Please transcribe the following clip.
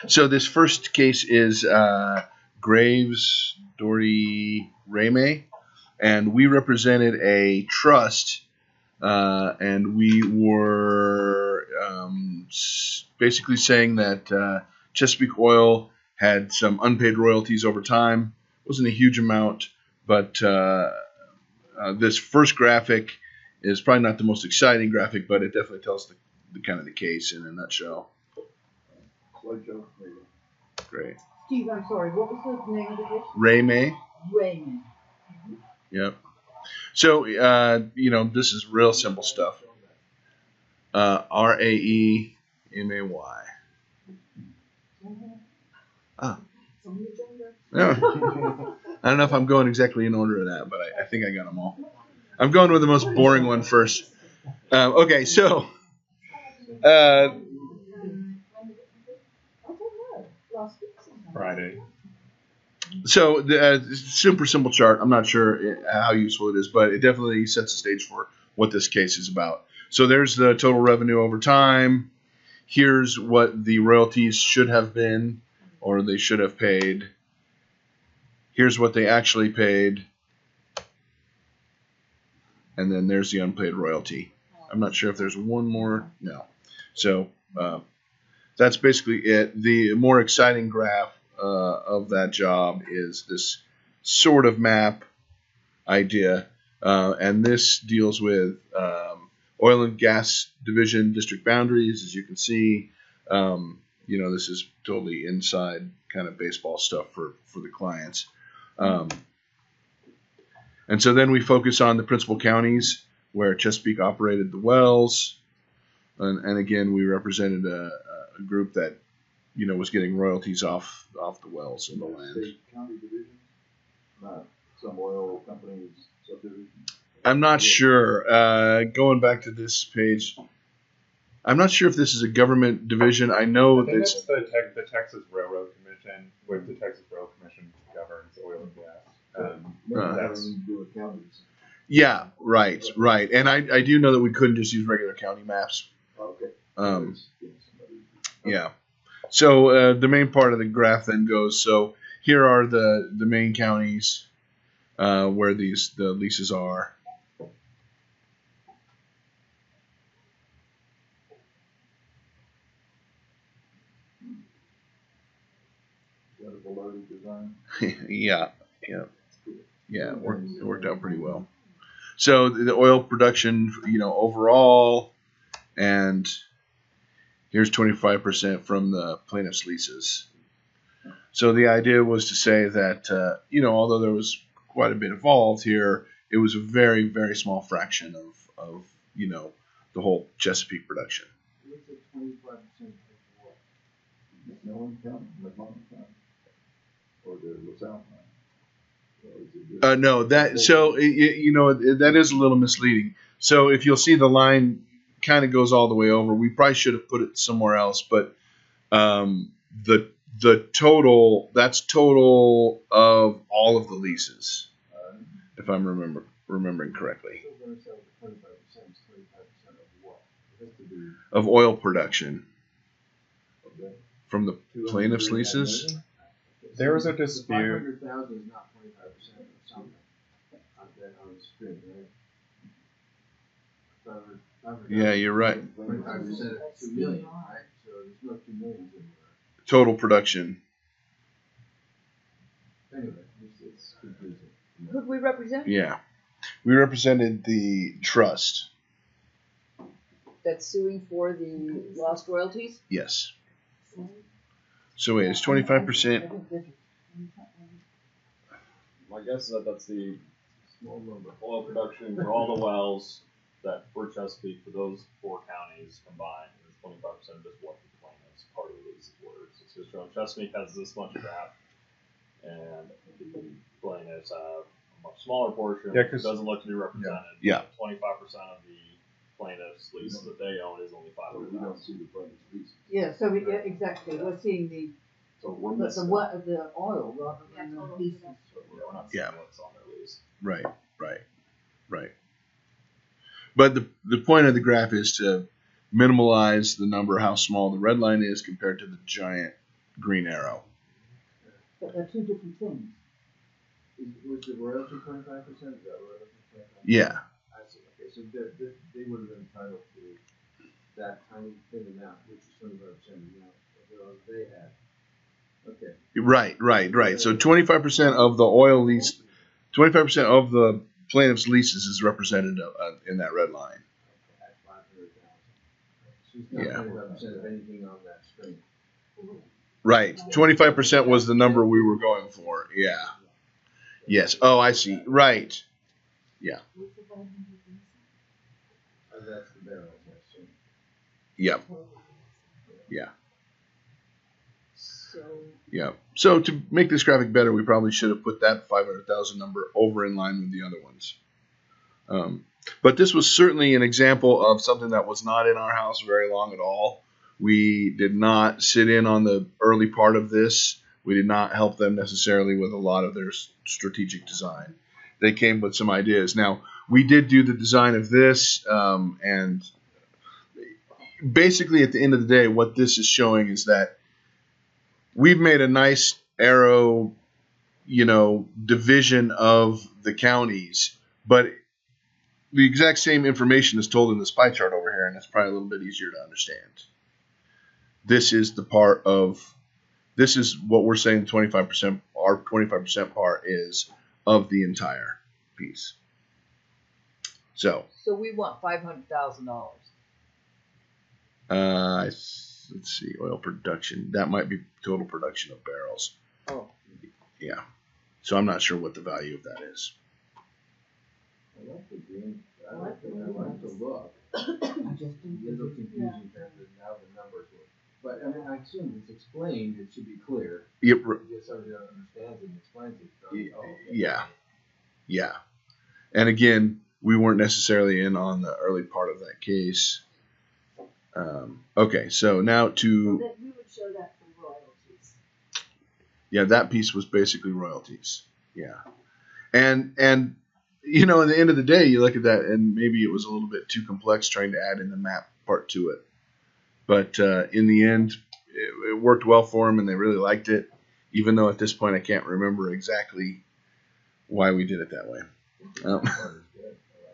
So this first case is GravesD RaeMay, and we represented a trust, and we were basically saying that Chesapeake Oil had some unpaid royalties over time. It wasn't a huge amount, but this first graphic is probably not the most exciting graphic, but it definitely tells the kind of the case in a nutshell. Great. Steve, I'm sorry, what was the name of the case? RaeMay. RaeMay. Yep. So, you know, this is real simple stuff. RaeMay. Ah. Yeah. I don't know if I'm going exactly in order of that, but I think I got them all. I'm going with the most boring one first. Okay, so Friday. So the super simple chart. I'm not sure how useful it is, but it definitely sets the stage for what this case is about. So there's the total revenue over time. Here's what the royalties should have been, or they should have paid. Here's what they actually paid. And then there's the unpaid royalty. I'm not sure if there's one more. No. So that's basically it. The more exciting graph of that job is this sort of map idea. And this deals with oil and gas division district boundaries. As you can see, you know, this is totally inside kind of baseball stuff for the clients. And so then we focus on the principal counties where Chesapeake operated the wells. And again, we represented a group that, you know, was getting royalties off the wells and the land. State county division, not some oil company's subdivision. I'm not sure. Going back to this page, I'm not sure if this is a government division. I know I think that's the Texas Railroad Commission, where the Texas Railroad Commission governs oil and gas. Yeah, right. And I do know that we couldn't just use regular county maps. Okay. Yeah. So the main part of the graph then goes, so here are the main counties where the leases are. Yeah. It worked out pretty well. So the oil production, you know, overall, and here's 25% from the plaintiff's leases. So the idea was to say that, you know, although there was quite a bit involved here, it was a very, very small fraction of you know, the whole Chesapeake production. What's the 25% of what? McMillan County, McMillan County, or the LaSalle County? No, that so you know, that is a little misleading. So if you'll see, the line kind of goes all the way over. We probably should have put it somewhere else, but the total, that's total of all of the leases, if I'm remembering correctly. Of oil production from the plaintiff's leases. There was a dispute. 500,000 is not 25% of something. On the screen, right? Yeah, you're right. 25% of 2 million, right? So there's no 2 million in there. Total production. Anyway, it's confusing. Who do we represent? Yeah, we represented the trust. That's suing for the lost royalties? Yes. So wait, it's 25%. My guess is that that's the small number oil production for all the wells that were Chesapeake for those 4 counties combined. And 25% of just what the plaintiff's part of the lease were. So it's just showing Chesapeake has this much draft, and the plaintiffs have a much smaller portion. Yeah, it doesn't look to be represented. Yeah. 25% of the plaintiff's lease that they own is only 500,000. We don't see the plaintiff's lease. Yeah, so we, yeah, exactly. We're seeing the oil rather than the leases. We're not Yeah. seeing what's on their lease. Right. But the point of the graph is to minimalize the number, how small the red line is compared to the giant green arrow. But they're two different things. Was the royalty 25%? Is that royalty 25%? Yeah. I see, okay, so they would have been entitled to that tiny thin amount, which is 25% of the amount of they had. Okay. Right. So 25% of the oil lease, 25% of the plaintiff's leases is represented in that red line. At 500,000. She's not Yeah. 25% of anything on that string. Right. 25% was the number we were going for. Yeah. Yes. Oh, I see. Right. That's the barrel, I assume. Yep. So, Yep. So to make this graphic better, we probably should have put that 500,000 number over in line with the other ones. But this was certainly an example of something that was not in our house very long at all. We did not sit in on the early part of this. We did not help them necessarily with a lot of their strategic design. They came with some ideas. Now, we did do the design of this, and basically at the end of the day, what this is showing is that we've made a nice arrow, division of the counties, but the exact same information is told in this pie chart over here, and it's probably a little bit easier to understand. This is what we're saying 25%, our 25% part is of the entire piece. So we want $500,000. let's see, oil production. That might be total production of barrels. Oh. Yeah. So I'm not sure what the value of that is. I like the green, I like the look. It's a little confusing because now the numbers work. But I mean, I assume it's explained, it should be clear. Yep. If somebody understands it and explains it. Oh, okay. Yeah. And again, we weren't necessarily in on the early part of that case. Okay, so now We would show that for royalties. yeah, that piece was basically royalties. Yeah. And at the end of the day, you look at that and maybe it was a little bit too complex trying to add in the map part to it. But in the end, it worked well for them and they really liked it, even though at this point I can't remember exactly why we did it that way.